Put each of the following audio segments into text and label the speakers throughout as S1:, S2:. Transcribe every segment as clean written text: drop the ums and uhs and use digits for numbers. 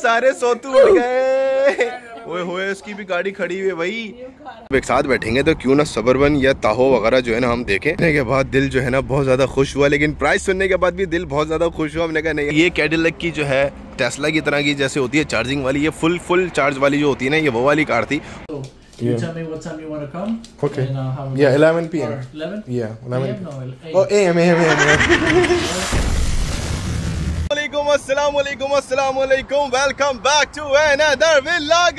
S1: सारे सोतू उड़ गए। ओए होए, इसकी भी गाड़ी खड़ी हुई है भाई। एक साथ बैठेंगे तो क्यों ना सबरबन या ताहो वगैरह जो है ना हम देखें। के बाद दिल जो है ना बहुत ज्यादा खुश हुआ, लेकिन प्राइस सुनने के बाद भी दिल बहुत ज्यादा खुश हुआ। हमने कहा नहीं, ये कैडिलैक की जो है टेस्ला की तरह की जैसे होती है चार्जिंग वाली, ये फुल चार्ज वाली जो होती है ना, ये वो वाली कार थी।
S2: You tell me what time you want to come.
S3: Okay.
S2: And,
S3: yeah, 11 p.m.
S2: 11?
S3: Yeah, 11.
S2: No, 8.
S3: Oh, AM.
S1: अस्सलामुअलैकुम, welcome back to another vlog.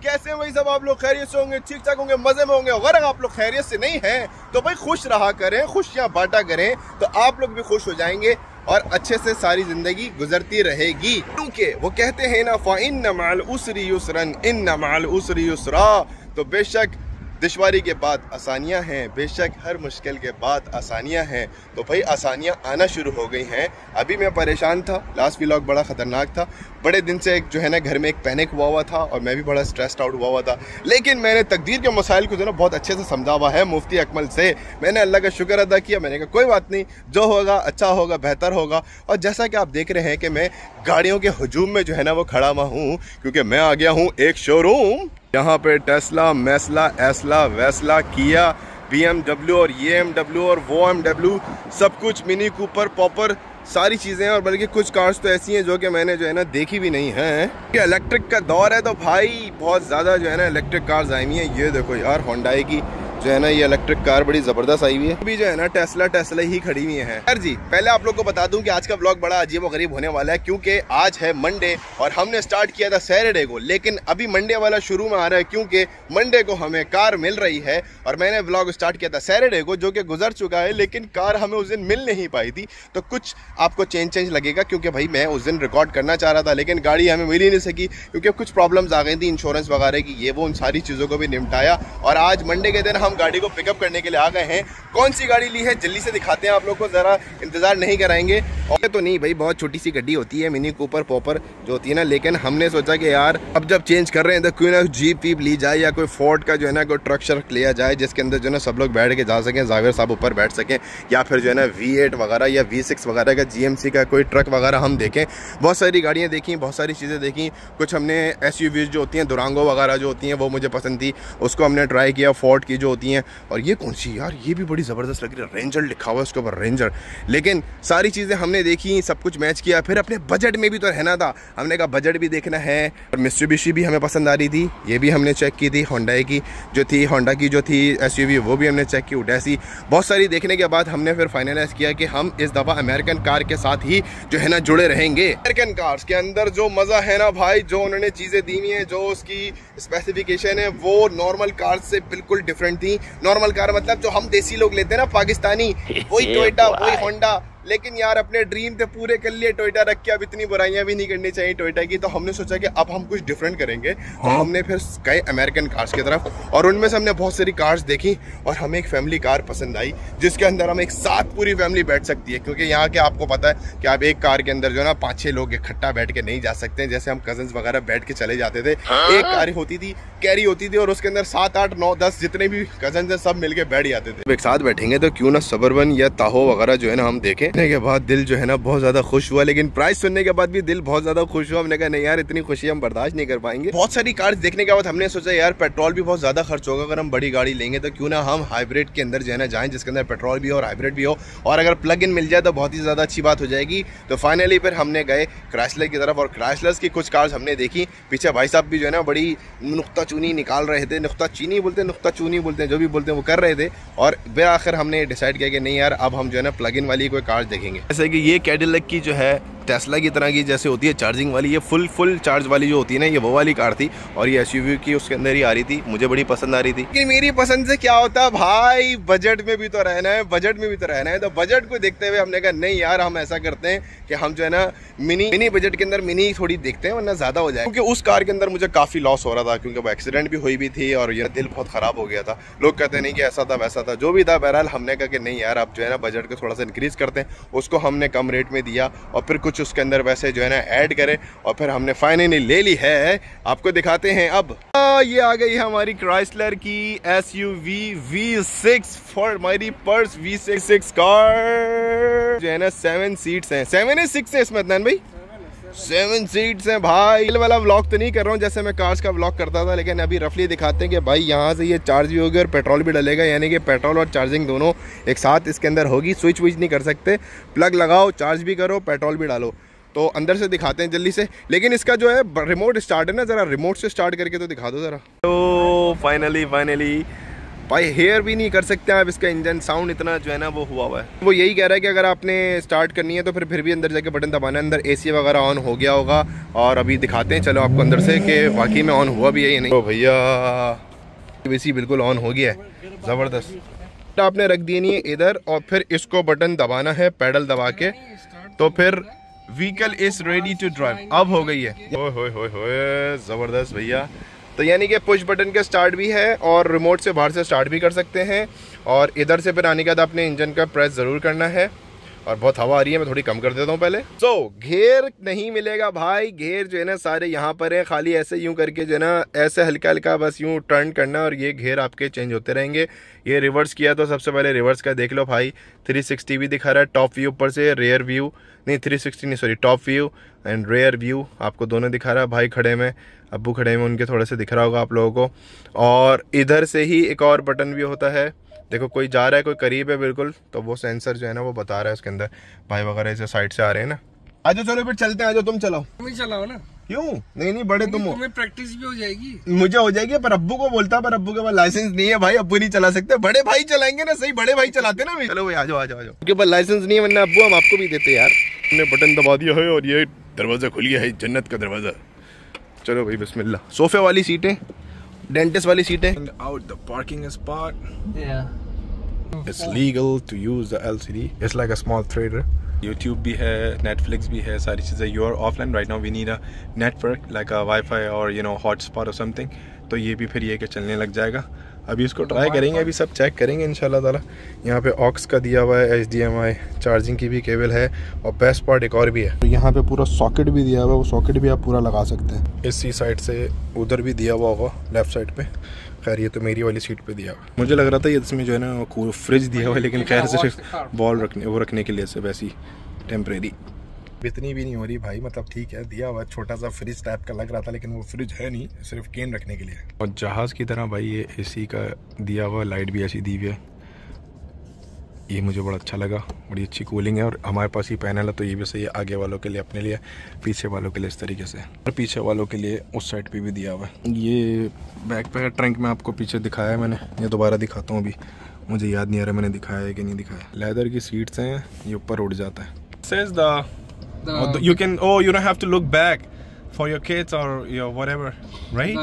S1: कैसे हैं भाई सब आप लोग? खैरियत से होंगे, ठीक ठाक होंगे, मजे में होंगे। अगर आप लोग खैरियत से नहीं हैं तो भाई खुश रहा करें, खुशियां बांटा करें, तो आप लोग भी खुश हो जाएंगे और अच्छे से सारी जिंदगी गुजरती रहेगी। क्योंकि वो कहते हैं ना, फ़इन्न मअल उसरि युसरन इन्न मअल उसरि युसरा। तो बेशक दुश्वारी के बाद आसानियां हैं, बेशक हर मुश्किल के बाद आसानियां हैं। तो भाई आसानियां आना शुरू हो गई हैं। अभी मैं परेशान था, लास्ट व्लॉग बड़ा ख़तरनाक था। बड़े दिन से जो है ना घर में एक पैनिक हुआ था और मैं भी बड़ा स्ट्रेस्ड आउट हुआ था। लेकिन मैंने तकदीर के मसाइल को जो है ना बहुत अच्छे से समझा हुआ है मुफ्ती अकमल से। मैंने अल्लाह का शुक्र अदा किया। मैंने कहा कोई बात नहीं, जो होगा अच्छा होगा, बेहतर होगा। और जैसा कि आप देख रहे हैं कि मैं गाड़ियों के हजूम में जो है ना वो खड़ा हुआ हूँ, क्योंकि मैं आ गया हूँ एक शोरूम। यहाँ पे टेस्ला, मेस्ला, एस्ला, वेस्ला, किया, BMW और EMW और वो MW, सब कुछ, मिनी कूपर, पॉपर, सारी चीज़ें हैं। और बल्कि कुछ कार्स तो ऐसी हैं जो कि मैंने जो है ना देखी भी नहीं है। कि इलेक्ट्रिक का दौर है तो भाई बहुत ज़्यादा जो है ना इलेक्ट्रिक कार्स आई हुई हैं। ये देखो यार, होंडाई की जो है ना ये इलेक्ट्रिक कार बड़ी ज़बरदस्त आई हुई है। अभी जो है ना टेस्ला ही खड़ी हुई है। सर जी, पहले आप लोग को बता दूं कि आज का व्लॉग बड़ा अजीब और गरीब होने वाला है, क्योंकि आज है मंडे और हमने स्टार्ट किया था सैटरडे को, लेकिन अभी मंडे वाला शुरू में आ रहा है, क्योंकि मंडे को हमें कार मिल रही है। और मैंने व्लॉग स्टार्ट किया था सैटरडे को, जो कि गुजर चुका है, लेकिन कार हमें उस दिन मिल नहीं पाई थी। तो कुछ आपको चेंज लगेगा, क्योंकि भाई मैं उस दिन रिकॉर्ड करना चाह रहा था, लेकिन गाड़ी हमें मिल ही नहीं सकी, क्योंकि कुछ प्रॉब्लम्स आ गई थी इंश्योरेंस वगैरह की, ये वो, उन सारी चीज़ों को भी निपटाया। और आज मंडे के दिन हम गाड़ी को पिकअप करने के लिए आ गए हैं। कौन सी गाड़ी ली है जल्दी से दिखाते हैं आप लोग को, जरा इंतजार नहीं कराएंगे। और तो नहीं भाई, बहुत छोटी सी गड्डी होती है, मिनी कूपर पॉपर जो होती है ना, लेकिन हमने सोचा कि यार अब जब चेंज कर रहे हैं तो क्यों ना जीप वीप ली जाए, या कोई फोर्ड का जो है ना कोई ट्रक शर्क लिया जाए, जिसके अंदर जो है ना सब लोग बैठ के जा सकें, जावेर साहब ऊपर बैठ सकें, या फिर जो है ना V8 वगैरह या V6 वगैरह का GMC का कोई ट्रक वगैरह हम देखें। बहुत सारी गाड़ियाँ देखी, बहुत सारी चीज़ें देखी। कुछ हमने SUVs जो होती हैं, दुरांगो वगैरह जो होती हैं, वो मुझे पसंद थी, उसको हमने ट्राई किया। फोर्ड की जो होती हैं, और ये कौन सी यार, ये भी बड़ी ज़बरदस्त लग रही है, रेंजर लिखा हुआ है उसके ऊपर, रेंजर। लेकिन सारी चीज़ें हमने देखी, सब कुछ मैच किया। फिर अपने बजट में भी तो रहना था, हमने कहा बजट भी देखना है। और मित्सुबिशी भी हमें पसंद आ रही थी, ये भी हमने चेक की थी। होंडा की जो थी SUV, वो भी हमने चेक की। उडैसी, बहुत सारी देखने के बाद हमने फिर फाइनलाइज किया कि हम इस दफ़ा अमेरिकन कार के साथ ही जो है ना जुड़े रहेंगे। अमेरिकन कार्स के अंदर जो मज़ा है ना भाई, जो उन्होंने चीज़ें दी हुई हैं, जो उसकी स्पेसिफिकेशन है, वो नॉर्मल कार से बिल्कुल डिफरेंट थी। नॉर्मल कार मतलब जो हम देसी लोग लेते हैं ना, पाकिस्तानी, वही टोयोटा, वही होंडा। लेकिन यार अपने ड्रीम थे पूरे कर लिए टोयोटा रख के। अब इतनी बुराइयां भी नहीं करनी चाहिए टोयोटा की, तो हमने सोचा कि अब हम कुछ डिफरेंट करेंगे। तो हमने फिर गए अमेरिकन कार्स की तरफ, और उनमें से हमने बहुत सारी कार्स देखी और हमें एक फैमिली कार पसंद आई, जिसके अंदर हम एक साथ पूरी फैमिली बैठ सकती है। क्योंकि यहाँ के आपको पता है कि आप एक कार के अंदर जो है ना 5-6 लोग इकट्ठा बैठ के नहीं जा सकते, जैसे हम कजन्स वगैरह बैठ के चले जाते थे। एक कार होती थी, कैरी होती थी, और उसके अंदर 7, 8, 9, 10 जितने भी कजन्स हैं सब मिलके बैठ जाते थे। एक साथ बैठेंगे तो क्यों ना सबरबन या ताहो वगैरह जो है ना हम देखें। के बाद दिल जो है ना बहुत ज्यादा खुश हुआ, लेकिन प्राइस सुनने के बाद भी दिल बहुत ज्यादा खुश हुआ। हमने कहा नहीं यार, इतनी खुशी हम बर्दाश्त नहीं कर पाएंगे। बहुत सारी कार्स देखने के बाद हमने सोचा यार पेट्रोल भी बहुत ज्यादा खर्च होगा अगर हम बड़ी गाड़ी लेंगे, तो क्यों ना हम हाइब्रिड के अंदर जो है ना जाएं, जिसके अंदर पेट्रोल भी हो और हाइब्रिड भी हो, और अगर प्लग इन मिल जाए तो बहुत ही ज्यादा अच्छी बात हो जाएगी। तो फाइनली फिर हमने गए क्राइसलर की तरफ, और क्राइसलर्स की कुछ कार्स हमने देखी। पीछे भाई साहब भी जो है ना बड़ी नुक्ताचूनी निकाल रहे थे, नुक्ताचीनी बोलते हैं, नुक्ताचूनी बोलते हैं, जो भी बोलते हैं वो कर रहे थे। और फिर आखिर हमने डिसाइड किया कि नहीं यार, अब हम जो है ना प्लग इन वाली कोई कार देखेंगे। जैसे कि ये कैडिलैक की जो है टेस्ला की तरह की जैसे होती है चार्जिंग वाली, ये फुल चार्ज वाली जो होती है ना, ये वो वाली कार थी। और ये SUV की उसके अंदर ही आ रही थी, मुझे बड़ी पसंद आ रही थी। कि मेरी पसंद से क्या होता है भाई, बजट में भी तो रहना है, बजट में भी तो रहना है। तो बजट को देखते हुए हमने कहा नहीं यार, हम ऐसा करते हैं कि हम जो है ना मिनी बजट के अंदर मिनी थोड़ी देखते हैं, वरना ज्यादा हो जाए। क्योंकि उस कार के अंदर मुझे काफी लॉस हो रहा था, क्योंकि वो एक्सीडेंट भी हुई भी थी और ये दिल बहुत खराब हो गया था। लोग कहते नहीं कि ऐसा था वैसा था, जो भी था। बहरहाल हमने कहा कि नहीं यार, अब जो है ना बजट को थोड़ा सा इंक्रीज करते हैं। उसको हमने कम रेट में दिया, और फिर कुछ उसके अंदर वैसे जो है ना ऐड करें, और फिर हमने फाइनली ले ली है। आपको दिखाते हैं अब। ये आ गई है हमारी क्राइसलर की SUV V6 for my purse V6 car, जो है ना 7 सीट्स हैं। 7 है 6 है इसमें अदनान भाई? 7 सीट्स हैं भाई। ये वाला व्लॉग तो नहीं कर रहा हूँ जैसे मैं कार्स का व्लॉग करता था, लेकिन अभी रफली दिखाते हैं कि भाई यहाँ से ये चार्ज भी होगी और पेट्रोल भी डलेगा, यानी कि पेट्रोल और चार्जिंग दोनों एक साथ इसके अंदर होगी। स्विच विच नहीं कर सकते, प्लग लगाओ, चार्ज भी करो, पेट्रोल भी डालो। तो अंदर से दिखाते हैं जल्दी से, लेकिन इसका जो है रिमोट स्टार्ट है ना, ज़रा रिमोट से स्टार्ट करके तो दिखा दो ज़रा। तो फाइनली भाई हेयर भी नहीं कर सकते आप, इसका इंजन साउंड इतना जो है ना वो हुआ है। वो यही कह रहा है कि अगर आपने स्टार्ट करनी है तो फिर भी अंदर जाके बटन दबाना है। अंदर एसी वगैरह ऑन हो गया होगा और अभी दिखाते हैं चलो आपको अंदर से कि वाकई में ऑन हुआ भी है या नहीं। तो भैया एसी बिल्कुल ऑन हो गया है, ज़बरदस्त। आपने रख दिए नहीं है इधर और फिर इसको बटन दबाना है, पैडल दबा के, तो फिर vehicle is ready to drive. अब हो गई है, ओए ज़बरदस्त भैया। तो यानी कि पुश बटन का स्टार्ट भी है और रिमोट से बाहर से स्टार्ट भी कर सकते हैं। और इधर से फिर आने के बाद आपने इंजन का प्रेस ज़रूर करना है। और बहुत हवा आ रही है, मैं थोड़ी कम कर देता हूँ पहले। घेर नहीं मिलेगा भाई, घेर जो है ना सारे यहाँ पर है, खाली ऐसे यूँ करके जो है ना ऐसे हल्का हल्का बस यूँ टर्न करना और ये घेर आपके चेंज होते रहेंगे। ये रिवर्स किया तो सबसे पहले रिवर्स का देख लो भाई, 360 भी दिखा रहा है, टॉप व्यू ऊपर से, रेयर व्यू नहीं 360 नहीं sorry top view and rear view आपको दोनों दिखा रहा है। भाई खड़े में, अब्बू खड़े में, उनके थोड़े से दिख रहा होगा आप लोगों को। और इधर से ही एक और बटन भी होता है, देखो कोई जा रहा है, कोई करीब है बिल्कुल, तो वो सेंसर जो है ना वो बता रहा है उसके अंदर। भाई वगैरह ऐसे साइड से आ रहे हैं ना। आजो चलो फिर चलते हैं, आजो तुम चलाओ।
S3: तुम ही चलाओ ना।
S1: क्यों? नहीं बड़े तुम हो,
S3: तुम्हें प्रैक्टिस भी हो जाएगी।
S1: मुझे हो जाएगी, पर अब्बू को बोलता, पर अब्बू के पास लाइसेंस नहीं है भाई, अब्बू नहीं चला सकते। बड़े भाई चलाएंगे ना, सही बड़े भाई चलाते ना। चलो भाई आजो उनके पास लाइसेंस नहीं है, वरना अब्बू हम आपको भी देते यार। हमने बटन दबा दिया है और ये दरवाजा खुल गया है, जन्नत का दरवाजा। चलो भाई बिस्मिल्लाह। सोफे वाली सीटें, डेंटिस्ट वाली सीटें। Out the parking spot. It's legal to use the LCD. It's like a small trader. YouTube भी है, Netflix भी है, सारी चीज़ें। You are offline right now. We need a network like a Wi-Fi or you know hotspot or something. तो ये भी फिर ये के चलने लग जाएगा। अभी इसको ट्राई करेंगे, अभी सब चेक करेंगे इंशाल्लाह ताला। यहाँ पे ऑक्स का दिया हुआ है, HDMI चार्जिंग की भी केबल है और बेस्ट पार्ट एक और भी है, तो यहाँ पे पूरा सॉकेट भी दिया हुआ है, वो सॉकेट भी आप पूरा लगा सकते हैं। इसी साइड से उधर भी दिया हुआ होगा लेफ्ट साइड पे। खैर ये तो मेरी वाली सीट पे दिया हुआ है। मुझे लग रहा था ये इसमें जो है ना फ्रिज दिया हुआ है, लेकिन खैर सिर्फ बॉल रखने के लिए सिर्फ ऐसी टेम्परेरी। इतनी भी नहीं हो रही भाई, मतलब ठीक है दिया हुआ, छोटा सा फ्रिज टाइप का लग रहा था, लेकिन वो फ्रिज है नहीं, सिर्फ केन रखने के लिए। और जहाज़ की तरह भाई ये एसी का दिया हुआ, लाइट भी ऐसी दी हुई है, ये मुझे बड़ा अच्छा लगा, बड़ी अच्छी कूलिंग है। और हमारे पास ही पैनल है, तो ये भी सही है आगे वालों के लिए, अपने लिए, पीछे वालों के लिए इस तरीके से, और पीछे वालों के लिए उस साइड पे भी दिया हुआ है। ये बैक पैक ट्रंक में आपको पीछे दिखाया है मैंने, ये दोबारा दिखाता हूँ, अभी मुझे याद नहीं आ रहा मैंने दिखाया है कि नहीं दिखाया। लेदर की सीट्स हैं, ये ऊपर उड़ जाता है। Says you can, you don't have to look back for your kids or your whatever, right?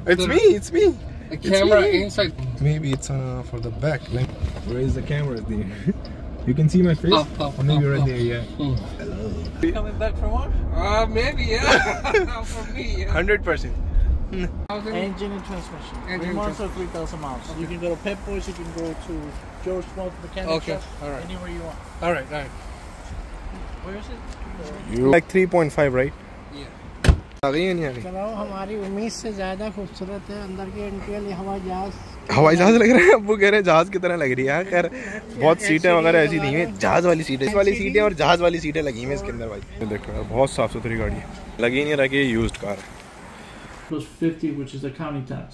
S1: It's me.
S3: The camera inside.
S1: Maybe it's for the back. Like, where is the camera? There. You can see my face. Or maybe right there. Yeah.
S2: Hello. Coming back from work?
S3: Maybe yeah. For me, yeah.
S1: 100%.
S2: Engine and transmission. Remarks are 3,000 miles. Okay. You can go to Pep Boys. You can go to George Smoke Mechanic Shop.
S3: All right.
S2: Anywhere you want.
S3: All right.
S2: Where is it?
S1: You like 3.5, right?
S3: Yeah.
S1: आ गई है नहीं आ गई?
S4: चलो हमारी उम्मीद से ज़्यादा खूबसूरत है। अंदर के इंटीरियर
S1: हवाई जहाज लग रहा है, अब्बू कह रहे हैं जहाज की तरह लग रही है। खैर बहुत सीटें वगैरह ऐसी नहीं है, जहाज वाली सीटें और जहाज वाली सीटें लगी हैं इसके अंदर भाई। देखो यार बहुत साफ सुथरी गाड़ी है, लगी नहीं रहा कि ये यूज्ड कार है।
S2: Plus 50, which is the county tax.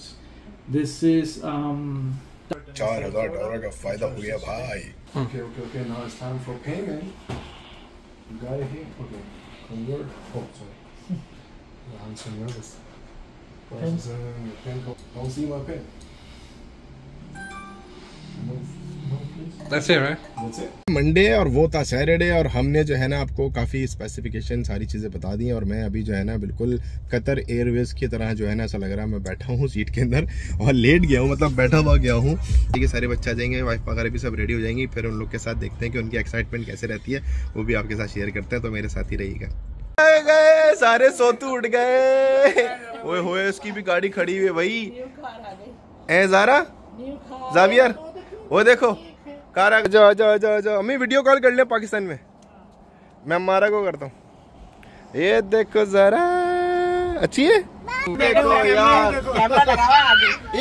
S2: This is
S1: $4,000 का फायदा हो गया भाई।
S5: Okay. Now it's time for payment. You got it here. Okay. Convert. Oh, sorry. I'm so nervous. Processing your pen. Don't see my pen.
S3: That's it, right?
S5: That's it.
S1: Monday और वो था Saturday, और हमने जो है ना आपको काफ़ी स्पेसिफिकेशन सारी चीज़ें बता दी हैं। और मैं अभी जो है ना बिल्कुल कतर एयरवेज की तरह जो है ना ऐसा लग रहा है मैं बैठा हूँ सीट के अंदर और लेट गया हूँ, मतलब बैठा हुआ गया हूँ। ठीक है, सारे बच्चे आ जाएंगे, वाइफ वगैरह भी सब रेडी हो जाएंगी, फिर उन लोग के साथ देखते हैं कि उनकी एक्साइटमेंट कैसे रहती है, वो भी आपके साथ शेयर करते हैं, तो मेरे साथ ही रहिएगा। गए सारे सोतू उठ गए, ओए होए उसकी भी गाड़ी खड़ी हुई है भाई। ए ज़ारा जावियर वो देखो कार, जाओ अम्मी वीडियो कॉल कर ले पाकिस्तान में, मैं अम्मारा को करता हूँ। ये देखो जरा अच्छी है, देखो यार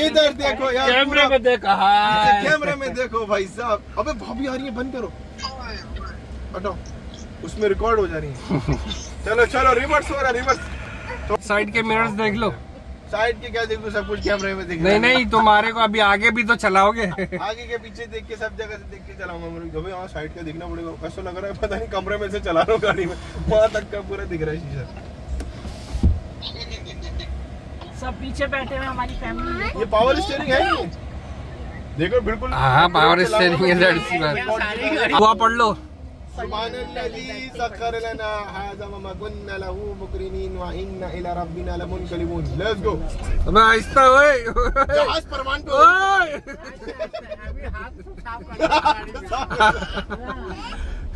S1: इधर देखो यार,
S3: कैमरे में देखा,
S1: कैमरे में देखो भाई साहब। अबे भाभी आ रही है, बंद करो, हटाओ। उसमें रिकॉर्ड हो जा रही है। चलो चलो रिवर्स हो रहा, रिवर्स।
S3: साइड के मिरर्स देख लो।
S1: साइड के क्या देखो, सब कुछ कैमरे में देख।
S3: नहीं तुम्हारे को अभी आगे भी तो चलाओगे।
S1: आगे के पीछे देख के सब जगह से देख के चलाऊंगा। मेरे भाई साइड का दिखना पड़ेगा। ऐसा लग रहा है पता नहीं कमरे में से चला रहा हूँ गाड़ी में, वहां तक का पूरा दिख रहा है शीशा।
S6: सब पीछे बैठे हुए हमारी फैमिली।
S1: ये पावर स्टीयरिंग है ये? देखो बिल्कुल।
S3: हाँ पावर स्टीयरिंग है, ज़ाहिर सी बात। दुआ पढ़ लो।
S1: सुब्हानल्लज़ी सख्खर लना हाज़ा वमा कुन्ना लहू मुक़रिनीन व इन्ना इला रब्बिना लमुनक़लिबून। Let's go.
S3: अबे आहिस्ता ओए।
S1: जहाज परवान पे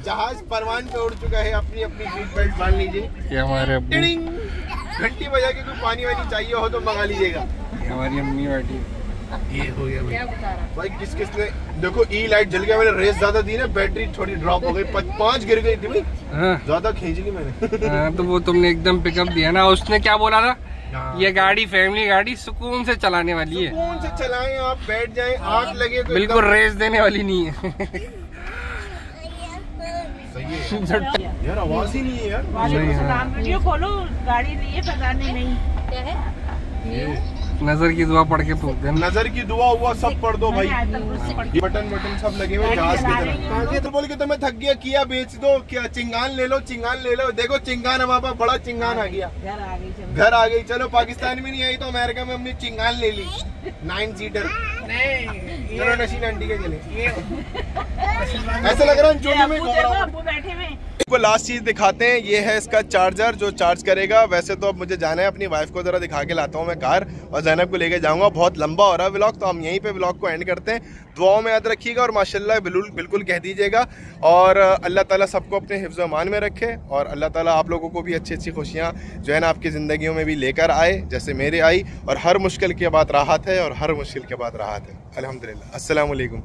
S1: जहाज परवान पे उड़ चुका है। अपनी अपनी सीट बेल्ट बांध लीजिए।
S3: ये हमारे
S1: घंटी बजा के कोई पानी वानी चाहिए हो तो मंगा लीजिएगा।
S3: हमारी अम्मी बैठी।
S1: ये हो गया भाई। किस किस ने देखो ई लाइट जल गया। मैंने रेस ज्यादा दी ना, बैटरी थोड़ी ड्रॉप हो गई, 5 गिर गई थी भाई। ज्यादा खींच ली मैंने।
S3: तो वो तुमने एकदम पिकअप दिया ना। उसने क्या बोला था, ये गाड़ी फैमिली गाड़ी सुकून से चलाने वाली है।
S1: सुकून से चलाएं, आप बैठ जाएं, आग लगे तो
S3: बिल्कुल रेस देने वाली नहीं है।
S1: सही है यार, आवाज ही नहीं है यार।
S6: वीडियो खोलो, गाड़ी नहीं है, पकाने नहीं। क्या है?
S3: नजर की दुआ पढ़ के फूक देना।
S1: नजर की दुआ हुआ सब पढ़ दो भाई। बटन बटन सब लगे हुए जहाज की तरह। तो बोल के तुम्हें थक गया, किया बेच दो, क्या चिंगान ले लो, चिंगान ले लो। देखो चिंगान हमारे पास बड़ा चिंगान आ गया। घर आ गई। चलो पाकिस्तान में नहीं आई तो अमेरिका में हमने चिंगान ले ली, 9 सीटर। चलो नशीन आंटी के चले। ऐसा लग रहा है चोली में घूम रहा हूं। आपको लास्ट चीज दिखाते हैं। ये है इसका चार्जर जो चार्ज करेगा। वैसे तो अब मुझे जाना है, अपनी वाइफ को जरा दिखा के लाता हूँ मैं कार, और ज़ैनब को लेके जाऊंगा। बहुत लंबा हो रहा है व्लॉग, तो हम यहीं पे व्लॉग को एंड करते हैं। दुआओं में याद रखिएगा और माशाल्लाह बिल्कुल कह दीजिएगा। और अल्लाह ताला सबको अपने हिफ्ज़ व अमान में रखे, और अल्लाह ताला आप लोगों को भी अच्छी अच्छी खुशियाँ जो है ना आपकी ज़िंदगियों में भी लेकर आए, जैसे मेरे आई। और हर मुश्किल के बाद राहत है, और हर मुश्किल के बाद राहत है। अल्हम्दुलिल्लाह। अस्सलाम वालेकुम।